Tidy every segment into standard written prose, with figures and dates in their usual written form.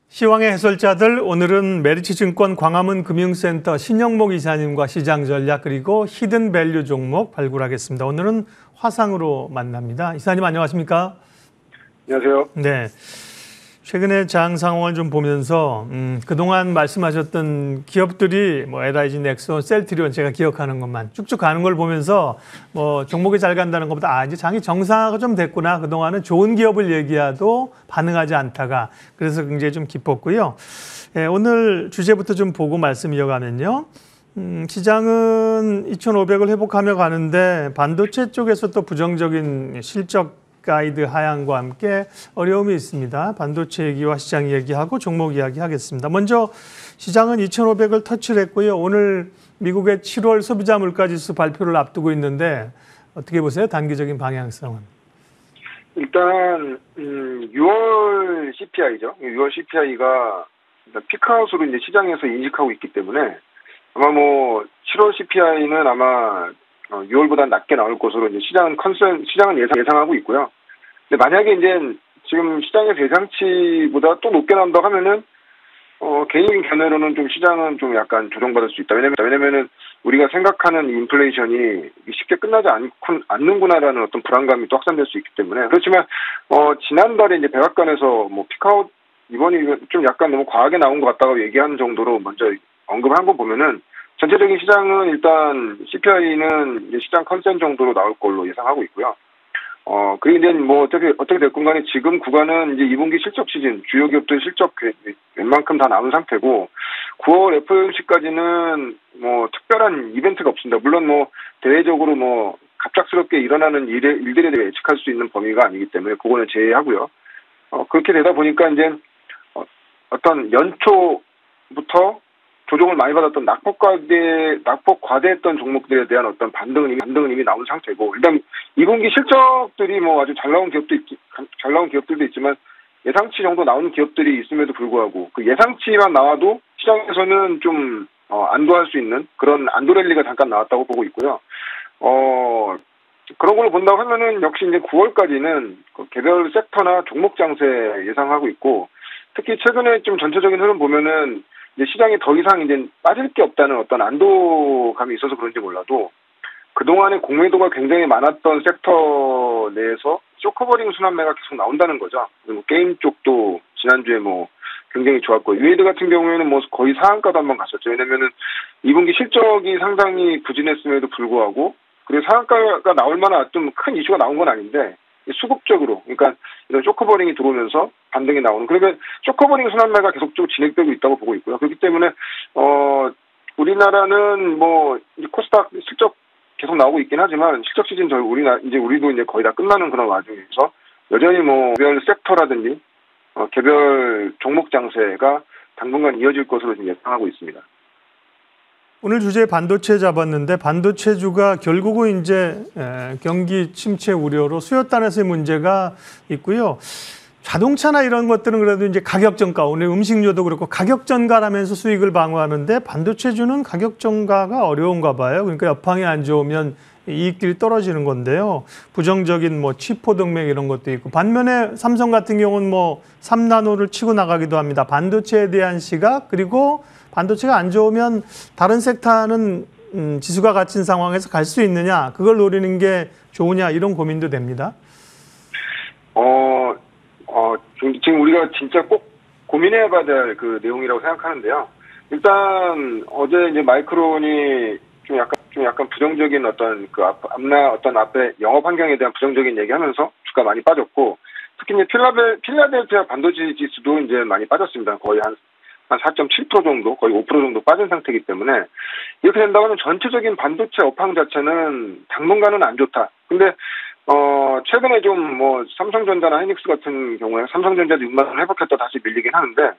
시황의 해설자들, 오늘은 메리츠증권 광화문 금융센터 신영목 이사님과 시장 전략 그리고 히든 밸류 종목 발굴하겠습니다. 오늘은 화상으로 만납니다. 이사님 안녕하십니까? 안녕하세요. 네. 최근에 장 상황을 좀 보면서 그동안 말씀하셨던 기업들이 뭐 LIG, 넥슨, 셀트리온 제가 기억하는 것만 쭉쭉 가는 걸 보면서 뭐 종목이 잘 간다는 것보다 이제 장이 정상화가 좀 됐구나. 그동안은 좋은 기업을 얘기해도 반응하지 않다가 그래서 굉장히 좀 기뻤고요. 예, 오늘 주제부터 좀 보고 말씀 이어가면요. 시장은 2,500을 회복하며 가는데 반도체 쪽에서 또 부정적인 실적 가이드 하향과 함께 어려움이 있습니다. 반도체 얘기와 시장 얘기하고 종목 이야기 하겠습니다. 먼저 시장은 2,500을 터치를 했고요. 오늘 미국의 7월 소비자 물가지수 발표를 앞두고 있는데 어떻게 보세요? 단기적인 방향성은? 일단 6월 CPI죠. 6월 CPI가 피크아웃으로 이제 시장에서 인식하고 있기 때문에 아마 뭐 7월 CPI는 아마 6월보다 낮게 나올 것으로 이제 시장은 예상하고 있고요. 근데 만약에 이제 지금 시장의 예상치보다 또 높게 나온다고 하면은 개인적인 견해로는 좀 시장은 좀 약간 조정받을 수 있다. 왜냐면은 우리가 생각하는 인플레이션이 쉽게 끝나지 않는구나라는 어떤 불안감이 또 확산될 수 있기 때문에. 그렇지만 지난달에 이제 백악관에서 뭐 피크아웃 이번이 좀 약간 너무 과하게 나온 것 같다고 얘기하는 정도로 먼저 언급한 거 보면은 전체적인 시장은 일단 CPI는 이제 시장 컨센 정도로 나올 걸로 예상하고 있고요. 그리고 이제 뭐 어떻게 됐건 간에 지금 구간은 이제 2분기 실적 시즌, 주요 기업들 실적 웬만큼 다 나온 상태고 9월 FOMC까지는 뭐 특별한 이벤트가 없습니다. 물론 뭐 대외적으로 뭐 갑작스럽게 일어나는 일들에 대해 예측할 수 있는 범위가 아니기 때문에 그거는 제외하고요. 그렇게 되다 보니까 이제 어떤 연초부터 조정을 많이 받았던 낙폭과대했던 종목들에 대한 어떤 반등은 이미 나온 상태고, 일단 2분기 실적들이 뭐 아주 잘 나온 기업들도 있지만 예상치 정도 나온 기업들이 있음에도 불구하고 그 예상치만 나와도 시장에서는 좀 안도할 수 있는 그런 안도 랠리가 잠깐 나왔다고 보고 있고요. 그런 걸로 본다고 하면은 역시 이제 9월까지는 그 개별 섹터나 종목 장세 예상하고 있고, 특히 최근에 좀 전체적인 흐름 보면은 이제 시장에 더 이상 이제 빠질 게 없다는 어떤 안도감이 있어서 그런지 몰라도 그동안에 공매도가 굉장히 많았던 섹터 내에서 쇼커버링 순환매가 계속 나온다는 거죠. 그리고 게임 쪽도 지난주에 뭐 굉장히 좋았고, 유에드 같은 경우에는 뭐 거의 상한가도 한번 갔었죠. 왜냐면은 2분기 실적이 상당히 부진했음에도 불구하고, 그리고 상한가가 나올 만한 좀 큰 이슈가 나온 건 아닌데 수급적으로, 그러니까 이런 쇼커버링이 들어오면서 반등이 나오는, 그러면 쇼커버링 순환매가 계속적으로 진행되고 있다고 보고 있고요. 그렇기 때문에 우리나라는 뭐 코스닥 실적 계속 나오고 있긴 하지만 실적 시즌 우리도 이제 거의 다 끝나는 그런 와중에서 여전히 뭐 개별 섹터라든지 개별 종목 장세가 당분간 이어질 것으로 지금 예상하고 있습니다. 오늘 주제 반도체 잡았는데 반도체주가 결국은 이제 경기 침체 우려로 수요단에서의 문제가 있고요. 자동차나 이런 것들은 그래도 이제 가격 전가, 오늘 음식료도 그렇고 가격 전가라면서 수익을 방어하는데 반도체주는 가격 전가가 어려운가 봐요. 그러니까 여팡이 안 좋으면 이익들이 떨어지는 건데요. 부정적인 뭐 치포 동맹 이런 것도 있고, 반면에 삼성 같은 경우는 뭐 3나노를 치고 나가기도 합니다. 반도체에 대한 시각, 그리고 반도체가 안 좋으면 다른 섹터는 지수가 갇힌 상황에서 갈 수 있느냐, 그걸 노리는 게 좋으냐, 이런 고민도 됩니다. 지금 우리가 진짜 꼭 고민해봐야 될 그 내용이라고 생각하는데요. 일단 어제 이제 마이크론이 좀 약간 부정적인 어떤 앞에 영업 환경에 대한 부정적인 얘기하면서 주가 많이 빠졌고, 특히 이제 필라델피아 반도체 지수도 이제 많이 빠졌습니다. 거의 한 4.7% 정도, 거의 5% 정도 빠진 상태이기 때문에 이렇게 된다면 전체적인 반도체 업황 자체는 당분간은 안 좋다. 근데 최근에 좀 뭐 삼성전자나 하이닉스 같은 경우에 삼성전자도 6만 원 회복했다 다시 밀리긴 하는데,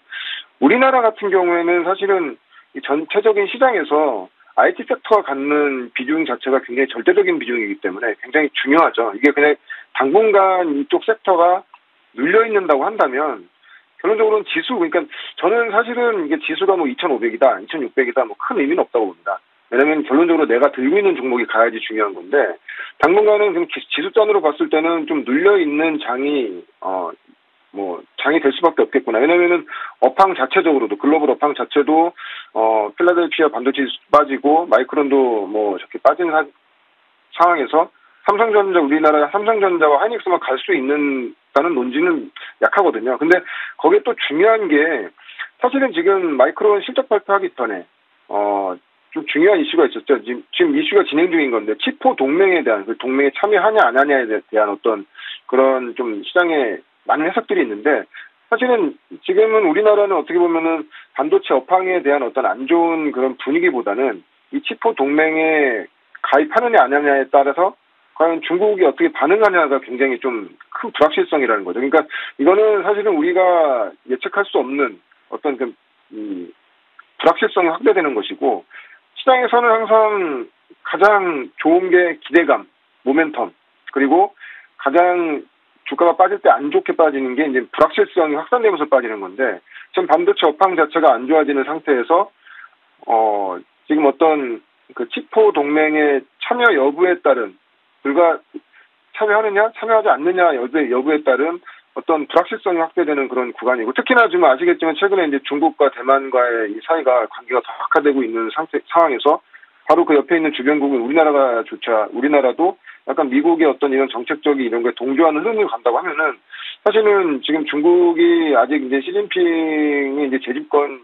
우리나라 같은 경우에는 사실은 이 전체적인 시장에서 IT 섹터가 갖는 비중 자체가 굉장히 절대적인 비중이기 때문에 굉장히 중요하죠. 이게 그냥 당분간 이쪽 섹터가 눌려 있는다고 한다면 결론적으로는 지수, 그러니까 저는 사실은 이게 지수가 뭐 2,500이다, 2,600이다 뭐 큰 의미는 없다고 봅니다. 왜냐면 결론적으로 내가 들고 있는 종목이 가야지 중요한 건데, 당분간은 좀 지수단으로 봤을 때는 좀 눌려있는 장이, 장이 될 수밖에 없겠구나. 왜냐면은 업황 자체적으로도, 글로벌 업황 자체도, 필라델피아 반도체 빠지고, 마이크론도 저렇게 빠진 상황에서 우리나라 삼성전자와 하이닉스만 갈 수 있는다는 논지는 약하거든요. 근데 거기에 또 중요한 게, 사실은 지금 마이크론 실적 발표하기 전에, 좀 중요한 이슈가 있었죠. 지금 이슈가 진행 중인 건데, 치포 동맹에 대한, 그 동맹에 참여하냐 안 하냐에 대한 어떤 그런 좀 시장에 많은 해석들이 있는데, 사실은 지금은 우리나라는 어떻게 보면은 반도체 업황에 대한 어떤 안 좋은 그런 분위기보다는 이 치포 동맹에 가입하느냐 안 하느냐에 따라서 과연 중국이 어떻게 반응하냐가 굉장히 좀 큰 불확실성이라는 거죠. 그러니까 이거는 사실은 우리가 예측할 수 없는 어떤 불확실성이 확대되는 것이고, 시장에서는 항상 가장 좋은 게 기대감, 모멘텀, 그리고 가장 주가가 빠질 때 안 좋게 빠지는 게 이제 불확실성이 확산되면서 빠지는 건데, 지금 반도체 업황 자체가 안 좋아지는 상태에서 지금 어떤 그 치포 동맹의 참여 여부에 따른, 참여하느냐 참여하지 않느냐 여부에 따른 어떤 불확실성이 확대되는 그런 구간이고, 특히나 지금 아시겠지만 최근에 이제 중국과 대만과의 이 사이가 관계가 더 악화되고 있는 상황에서 바로 그 옆에 있는 주변국인 우리나라도 약간 미국의 어떤 이런 정책적인 이런 거에 동조하는 흐름을 간다고 하면은, 사실은 지금 중국이 아직 이제 시진핑이 이제 시진핑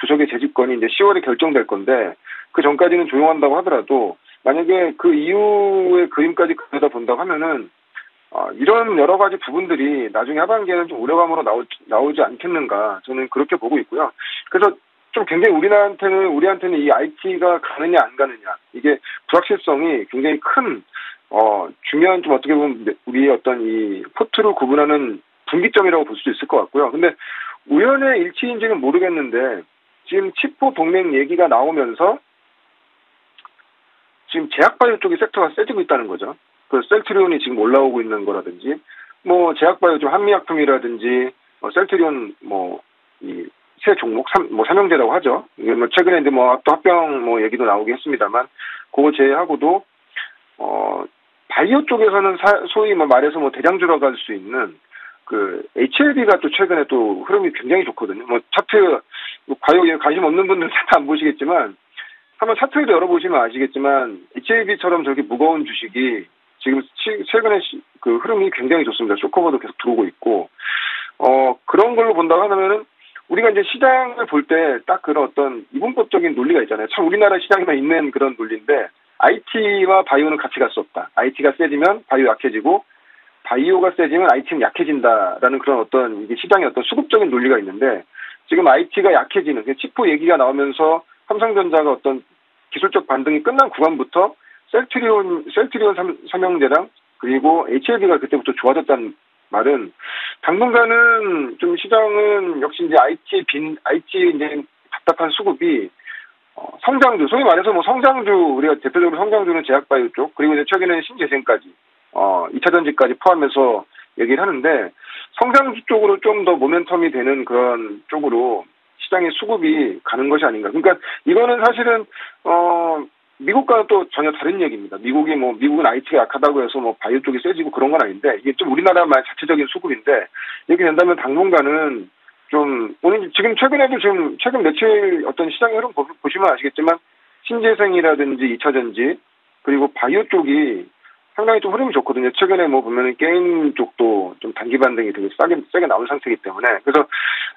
주석의 재집권이 이제 10월에 결정될 건데, 그 전까지는 조용한다고 하더라도 만약에 그 이후의 그림까지 그려다 본다고 하면은 이런 여러 가지 부분들이 나중에 하반기에는 좀 우려감으로 나오지 않겠는가, 저는 그렇게 보고 있고요. 그래서 좀 굉장히 우리한테는 이 IT가 가느냐 안 가느냐, 이게 불확실성이 굉장히 큰 중요한, 좀 어떻게 보면 우리의 어떤 이 포트를 구분하는 분기점이라고 볼 수 있을 것 같고요. 근데 우연의 일치인지는 모르겠는데, 지금 치포 동맹 얘기가 나오면서 지금 제약바이오 쪽의 섹터가 세지고 있다는 거죠. 그 셀트리온이 지금 올라오고 있는 거라든지, 제약바이오 좀 한미약품이라든지, 셀트리온 이 새 종목 삼형제라고 하죠. 이게 최근에 이제 또 합병 얘기도 나오긴 했습니다만, 그거 제외하고도 바이오 쪽에서는 소위 말해서 대장주라고 할 수 있는 그 HLB가 또 최근에 또 흐름이 굉장히 좋거든요. 차트 바이오에 관심 없는 분들은 차트 안 보시겠지만, 한번 차트를 열어보시면 아시겠지만, HLB처럼 저렇게 무거운 주식이 지금 최근에 그 흐름이 굉장히 좋습니다. 쇼커버도 계속 들어오고 있고, 그런 걸로 본다고 하면은, 우리가 이제 시장을 볼 때 딱 그런 어떤 이분법적인 논리가 있잖아요. 참 우리나라 시장에만 있는 그런 논리인데, IT와 바이오는 같이 갈 수 없다. IT가 세지면 바이오 약해지고, 바이오가 세지면 IT는 약해진다라는 그런 어떤 이게 시장의 어떤 수급적인 논리가 있는데, 지금 IT가 약해지는, 치포 얘기가 나오면서 삼성전자가 어떤 기술적 반등이 끝난 구간부터 셀트리온 삼형제랑 그리고 HLB가 그때부터 좋아졌다는 말은, 당분간은 좀 시장은 역시 이제 IT 이제 답답한 수급이 성장주, 소위 말해서 성장주, 우리가 대표적으로 성장주는 제약바이오 쪽, 그리고 이제 최근에는 신재생까지 2차 전지까지 포함해서 얘기를 하는데, 성장주 쪽으로 좀 더 모멘텀이 되는 그런 쪽으로 시장의 수급이 가는 것이 아닌가. 그러니까 이거는 사실은 미국과는 또 전혀 다른 얘기입니다. 미국은 IT가 약하다고 해서 바이오 쪽이 세지고 그런 건 아닌데, 이게 좀 우리나라만 자체적인 수급인데, 이렇게 된다면 당분간은 좀, 지금 최근에도 최근 며칠 어떤 시장의 흐름 보시면 아시겠지만, 신재생이라든지 2차 전지, 그리고 바이오 쪽이 상당히 좀 흐름이 좋거든요. 최근에 보면은 게임 쪽도 좀 단기 반등이 되게 세게 나온 상태이기 때문에. 그래서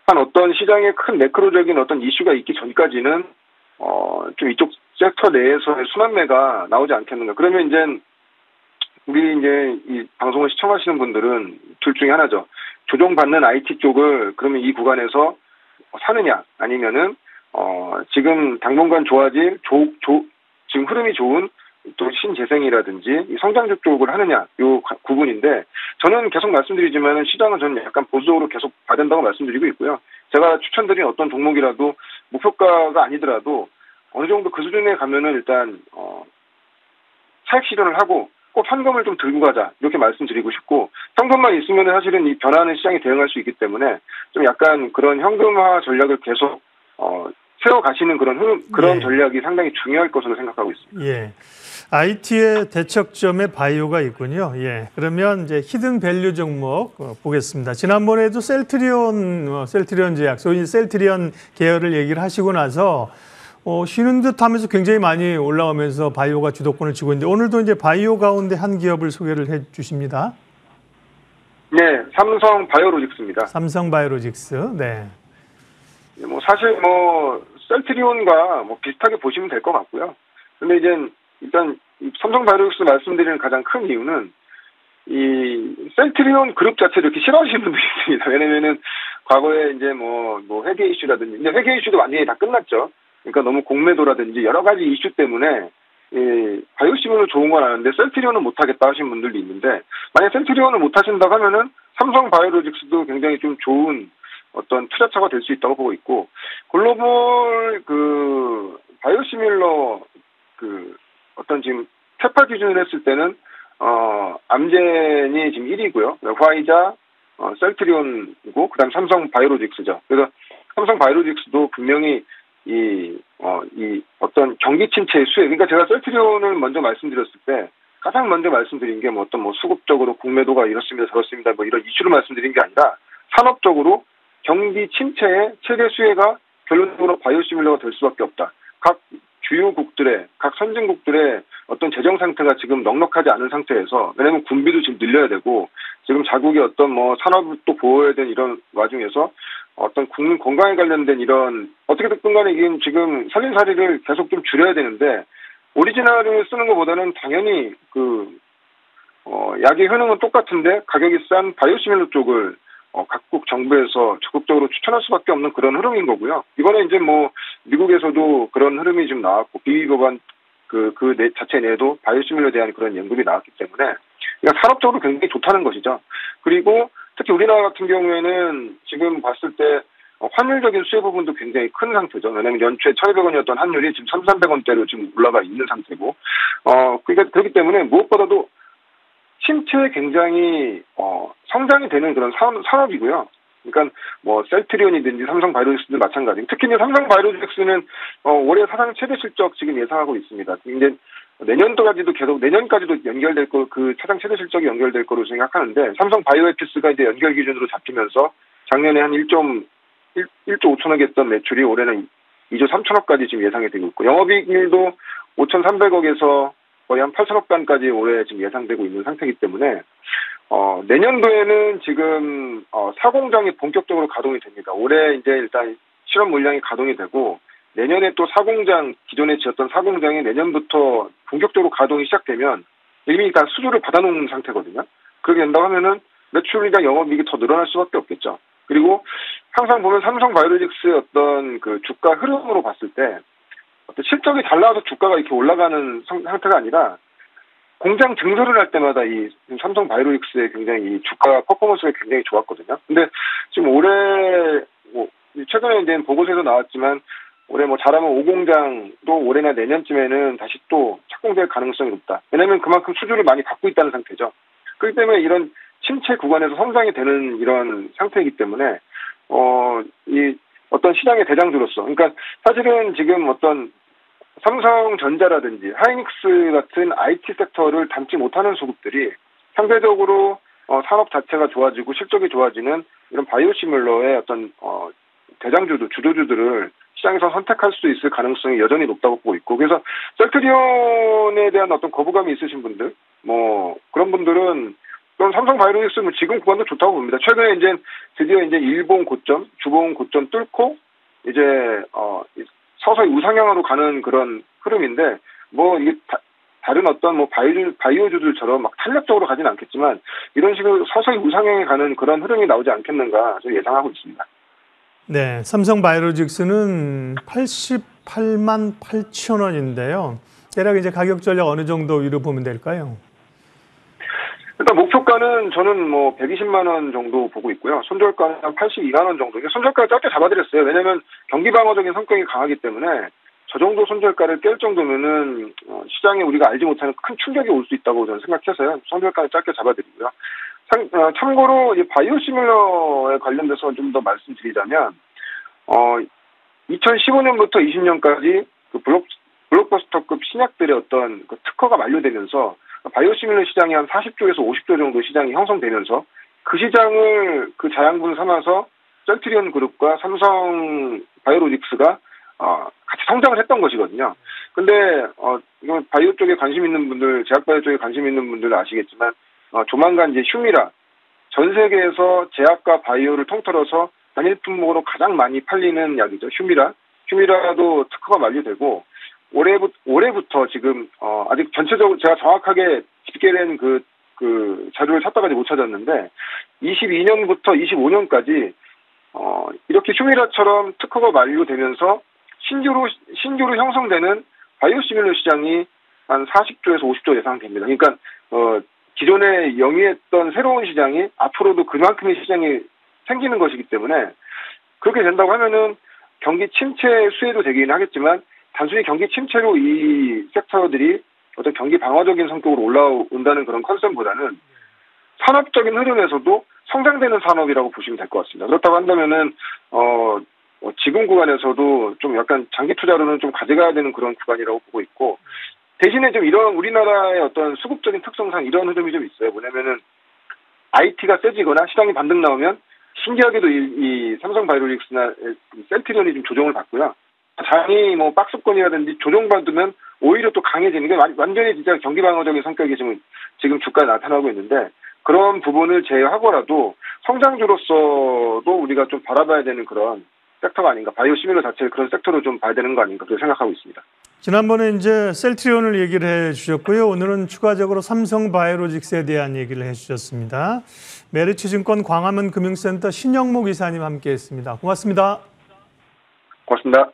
한 어떤 시장의 큰 매크로적인 어떤 이슈가 있기 전까지는, 좀 이쪽 섹터 내에서의 순환매가 나오지 않겠는가. 그러면 우리 이 방송을 시청하시는 분들은 둘 중에 하나죠. 조정받는 IT 쪽을 그러면 이 구간에서 사느냐, 아니면은, 지금 당분간 좋아질, 지금 흐름이 좋은 또 신재생이라든지 이 성장주 쪽을 하느냐, 요 구분인데, 저는 계속 말씀드리지만 시장은 저는 약간 보수적으로 계속 봐야 된다고 말씀드리고 있고요. 제가 추천드린 어떤 종목이라도 목표가가 아니더라도 어느 정도 그 수준에 가면은 일단 차익 실현을 하고 꼭 현금을 좀 들고 가자, 이렇게 말씀드리고 싶고, 현금만 있으면 사실은 이 변화하는 시장에 대응할 수 있기 때문에 좀 약간 그런 현금화 전략을 계속 세워가시는 그런 그런 예. 전략이 상당히 중요할 것으로 생각하고 있습니다. 예. IT의 대척점에 바이오가 있군요. 예. 그러면 이제 히든 밸류 종목 보겠습니다. 지난번에도 셀트리온 제약, 소위 셀트리온 계열을 얘기를 하시고 나서 쉬는 듯 하면서 굉장히 많이 올라오면서 바이오가 주도권을 쥐고 있는데 오늘도 이제 바이오 가운데 한 기업을 소개를 해 주십니다. 네, 삼성 바이오로직스입니다. 삼성 바이오로직스. 네. 뭐 사실 뭐 셀트리온과 뭐 비슷하게 보시면 될 것 같고요. 근데 이제 일단 삼성 바이오로직스 말씀드리는 가장 큰 이유는 이 셀트리온 그룹 자체를 이렇게 싫어하시는 분들이 있습니다. 왜냐면은 과거에 이제 뭐 회계 이슈라든지 이제 회계 이슈도 완전히 다 끝났죠. 그러니까 너무 공매도라든지 여러 가지 이슈 때문에 바이오시밀로 좋은 건 아는데 셀트리온은 못하겠다 하신 분들도 있는데 만약 셀트리온을 못하신다고 하면은 삼성 바이오로직스도 굉장히 좀 좋은 어떤 투자처가 될 수 있다고 보고 있고 글로벌 그 바이오시밀러 그 어떤 지금 캐파 기준을 했을 때는 암젠이 지금 1위고요. 화이자, 셀트리온이고 그다음 삼성 바이오로직스죠. 그래서 삼성 바이오로직스도 분명히 이 어떤 경기 침체의 수혜, 그러니까 제가 셀트리온을 먼저 말씀드렸을 때 가장 먼저 말씀드린 게 뭐 어떤 뭐 수급적으로 공매도가 이렇습니다, 저렇습니다, 뭐 이런 이슈를 말씀드린 게 아니라 산업적으로 경기 침체의 최대 수혜가 결론적으로 바이오시밀러가 될 수밖에 없다. 각 주요국들의, 각 선진국들의 어떤 재정 상태가 지금 넉넉하지 않은 상태에서, 왜냐면 군비도 지금 늘려야 되고, 지금 자국의 어떤 뭐 산업도 보호해야 되는 이런 와중에서 어떤 국민 건강에 관련된 이런, 어떻게 됐든 간에 이게 지금 살림살이를 계속 좀 줄여야 되는데, 오리지널을 쓰는 것보다는 당연히 약의 효능은 똑같은데 가격이 싼 바이오시밀러 쪽을 각국 정부에서 적극적으로 추천할 수밖에 없는 그런 흐름인 거고요. 이번에 이제 뭐 미국에서도 그런 흐름이 좀 나왔고 비비법안 자체 내에도 바이오시밀러에 대한 그런 연금이 나왔기 때문에 그러니까 산업적으로 굉장히 좋다는 것이죠. 그리고 특히 우리나라 같은 경우에는 지금 봤을 때 환율적인 수혜 부분도 굉장히 큰 상태죠. 왜냐하면 연초에 1,200원이었던 환율이 지금 3,300원대로 지금 올라가 있는 상태고, 그러니까 그렇기 때문에 무엇보다도 침체에 굉장히 성장이 되는 그런 산업이고요. 그러니까 뭐 셀트리온이든지 삼성 바이오로직스도 마찬가지. 특히 이제 삼성 바이오로직스는 올해 사상 최대 실적 지금 예상하고 있습니다. 이제 내년까지도 연결될 거, 그 사상 최대 실적이 연결될 거로 생각하는데 삼성 바이오에피스가 이제 연결 기준으로 잡히면서 작년에 한 1조 5천억 했던 매출이 올해는 2조 3천억까지 지금 예상이 되고 있고 영업이익률도 5,300억에서 거의 한 8천억 단까지 올해 지금 예상되고 있는 상태이기 때문에 내년도에는 지금 사공장이 본격적으로 가동이 됩니다. 올해 이제 일단 실험 물량이 가동이 되고 내년에 또 사공장 기존에 지었던 사공장이 내년부터 본격적으로 가동이 시작되면 이미 다 수주를 받아놓은 상태거든요. 그렇게 된다고 하면은 매출이나 영업이익이 더 늘어날 수밖에 없겠죠. 그리고 항상 보면 삼성 바이오로직스의 어떤 그 주가 흐름으로 봤을 때 어떤 실적이 잘 나와서 주가가 이렇게 올라가는 상태가 아니라 공장 증설을 할 때마다 이 삼성 바이오로직스의 굉장히 이 주가 퍼포먼스가 굉장히 좋았거든요. 근데 지금 올해 최근에 이제 보고서에서 나왔지만 올해 뭐 잘하면 5공장도 올해나 내년쯤에는 다시 또 착공될 가능성이 높다. 왜냐하면 그만큼 수주를 많이 받고 있다는 상태죠. 그렇기 때문에 이런 침체 구간에서 성장이 되는 이런 상태이기 때문에 이 어떤 시장의 대장주로서, 그러니까 사실은 지금 어떤 삼성전자라든지 하이닉스 같은 IT 섹터를 담지 못하는 수급들이 상대적으로 산업 자체가 좋아지고 실적이 좋아지는 이런 바이오시밀러의 어떤 주도주들을 시장에서 선택할 수 있을 가능성이 여전히 높다고 보고 있고, 그래서 셀트리온에 대한 어떤 거부감이 있으신 분들, 뭐 그런 분들은 그럼 삼성 바이오로직스 지금 구간도 좋다고 봅니다. 최근에 이제 드디어 이제 일본 고점, 주봉 고점 뚫고 이제 서서히 우상향으로 가는 그런 흐름인데 뭐 이게 다른 어떤 뭐 바이오주들처럼 막 탄력적으로 가진 않겠지만 이런 식으로 서서히 우상향에 가는 그런 흐름이 나오지 않겠는가 저는 예상하고 있습니다. 네, 삼성 바이오로직스는 88만 8천 원인데요. 대략 이제 가격 전략 어느 정도 위로 보면 될까요? 일단 목표가는 저는 뭐 120만 원 정도 보고 있고요. 손절가는 한 82만 원 정도. 손절가 짧게 잡아드렸어요. 왜냐하면 경기 방어적인 성격이 강하기 때문에 저 정도 손절가를 깰 정도면은 시장에 우리가 알지 못하는 큰 충격이 올 수 있다고 저는 생각해서요. 손절가는 짧게 잡아드리고요. 참고로 이 바이오시밀러에 관련돼서 좀 더 말씀드리자면 2015년부터 20년까지 그 블록버스터급 신약들의 어떤 그 특허가 만료되면서 바이오시밀러 시장이 한 40조에서 50조 정도 시장이 형성되면서 그 시장을 그 자양분 삼아서 셀트리온 그룹과 삼성 바이오로직스가 같이 성장을 했던 것이거든요. 근데 이건 바이오 쪽에 관심 있는 분들, 제약바이오 쪽에 관심 있는 분들은 아시겠지만 조만간 이제 휴미라, 전 세계에서 제약과 바이오를 통틀어서 단일 품목으로 가장 많이 팔리는 약이죠. 휴미라도 특허가 만료되고 올해부터 지금 아직 전체적으로 제가 정확하게 집계된 그 자료를 찾다가지 못 찾았는데 22년부터 25년까지 이렇게 휴미라처럼 특허가 만료되면서 신규로 형성되는 바이오시밀러 시장이 한 40조에서 50조 예상됩니다. 그러니까 기존에 영위했던 새로운 시장이 앞으로도 그만큼의 시장이 생기는 것이기 때문에 그렇게 된다고 하면은 경기 침체 수혜도 되긴 하겠지만 단순히 경기 침체로 이 섹터들이 어떤 경기 방어적인 성격으로 올라온다는 그런 컨셉보다는 산업적인 흐름에서도 성장되는 산업이라고 보시면 될 것 같습니다. 그렇다고 한다면은 지금 구간에서도 좀 약간 장기 투자로는 좀 가져가야 되는 그런 구간이라고 보고 있고 대신에 좀 이런 우리나라의 어떤 수급적인 특성상 이런 흐름이 좀 있어요. 뭐냐면은 IT가 세지거나 시장이 반등 나오면 신기하게도 이 삼성 바이오로직스나 셀트리온이 좀 조정을 받고요. 장이 뭐 박스권이라든지 조정받으면 오히려 또 강해지는 게 완전히 진짜 경기 방어적인 성격이 지금 주가에 나타나고 있는데 그런 부분을 제외하고라도 성장주로서도 우리가 좀 바라봐야 되는 그런 섹터가 아닌가. 바이오시밀러 자체를 그런 섹터로 좀 봐야 되는 거 아닌가 그렇게 생각하고 있습니다. 지난번에 이제 셀트리온을 얘기를 해주셨고요. 오늘은 추가적으로 삼성 바이오로직스에 대한 얘기를 해주셨습니다. 메리츠증권 광화문 금융센터 신영목 이사님 함께했습니다. 고맙습니다. 고맙습니다.